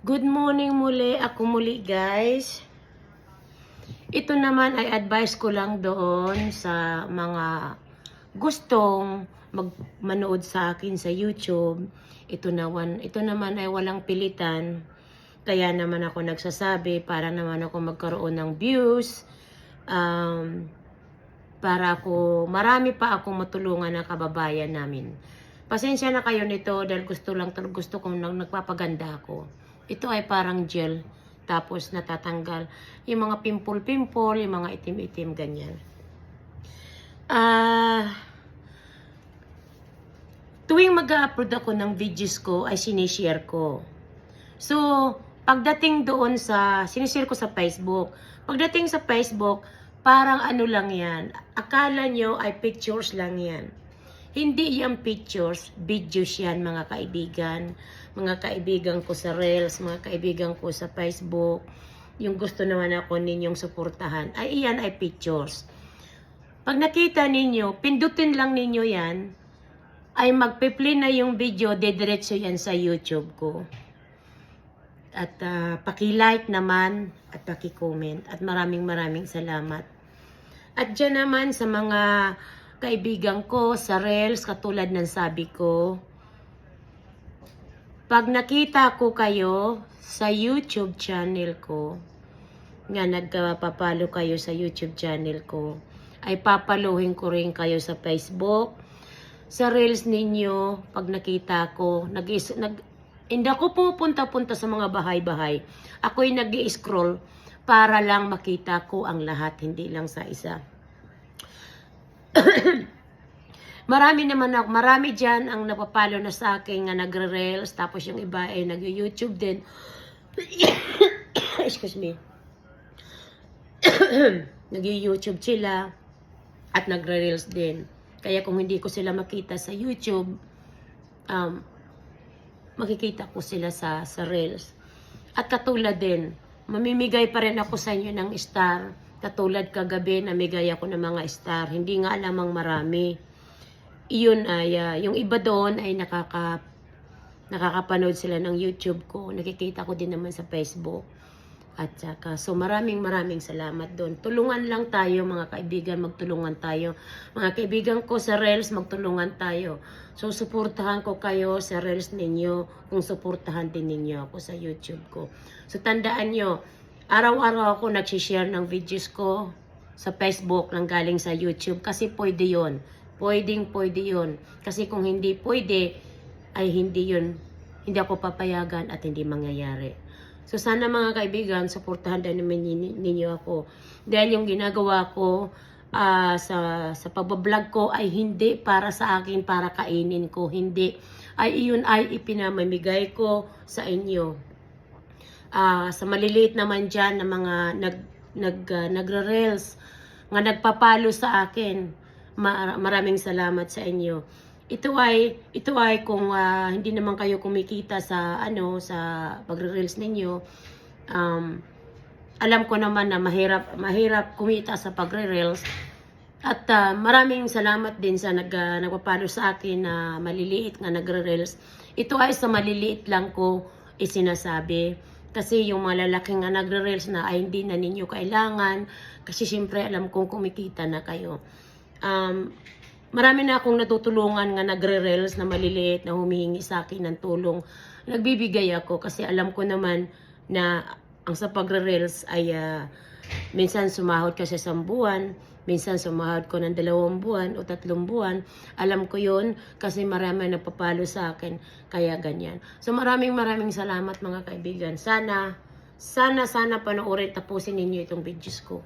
Good morning muli. Ako muli guys. Ito naman ay advice ko lang doon sa mga gustong manood sa akin sa YouTube. Ito naman ay walang pilitan. Kaya naman ako nagsasabi para naman ako magkaroon ng views. Para marami pa akong matulungan ng kababayan namin. Pasensya na kayo nito dahil gusto kong nagpapaganda ako. Ito ay parang gel, tapos natatanggal yung mga pimple-pimple, yung mga itim-itim, ganyan. Tuwing mag-upload ako ng videos ko, ay sinishare ko. So, pagdating doon sinishare ko sa Facebook. Pagdating sa Facebook, parang ano lang yan. Akala nyo ay pictures lang yan. Hindi yan pictures, videos yan mga kaibigan. Mga kaibigan ko sa Reels, mga kaibigan ko sa Facebook. Yung gusto naman ako ninyong suportahan, ay iyan ay pictures. Pag nakita ninyo, pindutin lang ninyo yan, ay magpe-play na yung video, dediretso yan sa YouTube ko. At paki-like naman at paki-comment. At maraming salamat. At dyan naman sa mga kaibigan ko sa Reels, katulad ng sabi ko, pag nakita ko kayo sa YouTube channel ko, nga nagpapalo kayo sa YouTube channel ko, ay papaluhin ko rin kayo sa Facebook. Sa Reels ninyo, pag nakita ko, hindi ako pupunta-punta sa mga bahay-bahay. Ako'y nag-i-scroll para lang makita ko ang lahat, hindi lang sa isa. Marami dyan ang napapalo na sa akin nga nagre-reels, tapos yung iba ay nag-YouTube din. Excuse me. Nag-YouTube sila at nagre-reels din. Kaya kung hindi ko sila makita sa YouTube, makikita ko sila sa Reels. At katulad din, mamimigay pa rin ako sa inyo ng star. Katulad kagabi, namigay ako ng mga star. Hindi nga lamang marami. Iyon ay, yung iba doon ay nakakapanood sila ng YouTube ko. Nakikita ko din naman sa Facebook. At saka, so maraming salamat doon. Tulungan lang tayo mga kaibigan, magtulungan tayo. Mga kaibigan ko sa Reels, magtulungan tayo. So suportahan ko kayo sa Reels ninyo, kung suportahan din ninyo ako sa YouTube ko. So tandaan nyo, araw-araw ako nagsishare ng videos ko sa Facebook lang galing sa YouTube kasi pwede yon. Pwede yun. Kasi kung hindi pwede, ay hindi yun. Hindi ako papayagan at hindi mangyayari. So sana mga kaibigan, suportahan din naman ninyo ako. Dahil yung ginagawa ko sa pagbablog ko ay hindi para sa akin, para kainin ko. Hindi. Ay iyon ay ipinamamigay ko sa inyo. Sa maliliit naman dyan na mga nagre-reels, nga nagpapalo sa akin. Maraming salamat sa inyo. Ito ay kung hindi naman kayo kumikita sa pagre-reels ninyo. Alam ko naman na mahirap kumita sa pagre-reels. At maraming salamat din sa nagpapalo sa akin na maliliit nga nagre-reels. Ito ay sa maliliit lang ko isinasabi. Kasi yung mga lalaking nga nagre-reels na ay hindi na ninyo kailangan. Kasi siyempre alam kong kumikita na kayo. Marami na akong natutulungan nga nagre-reels na maliliit na humihingi sa akin ng tulong. Nagbibigay ako kasi alam ko naman na ang sa pagre-reels ay minsan sumahod ka sa 1 buwan, minsan sumahod ko ng 2 buwan o 3 buwan. Alam ko yun kasi marami nagpapalo sa akin, kaya ganyan. So maraming salamat mga kaibigan. Sana panoorin, tapusin ninyo itong videos ko.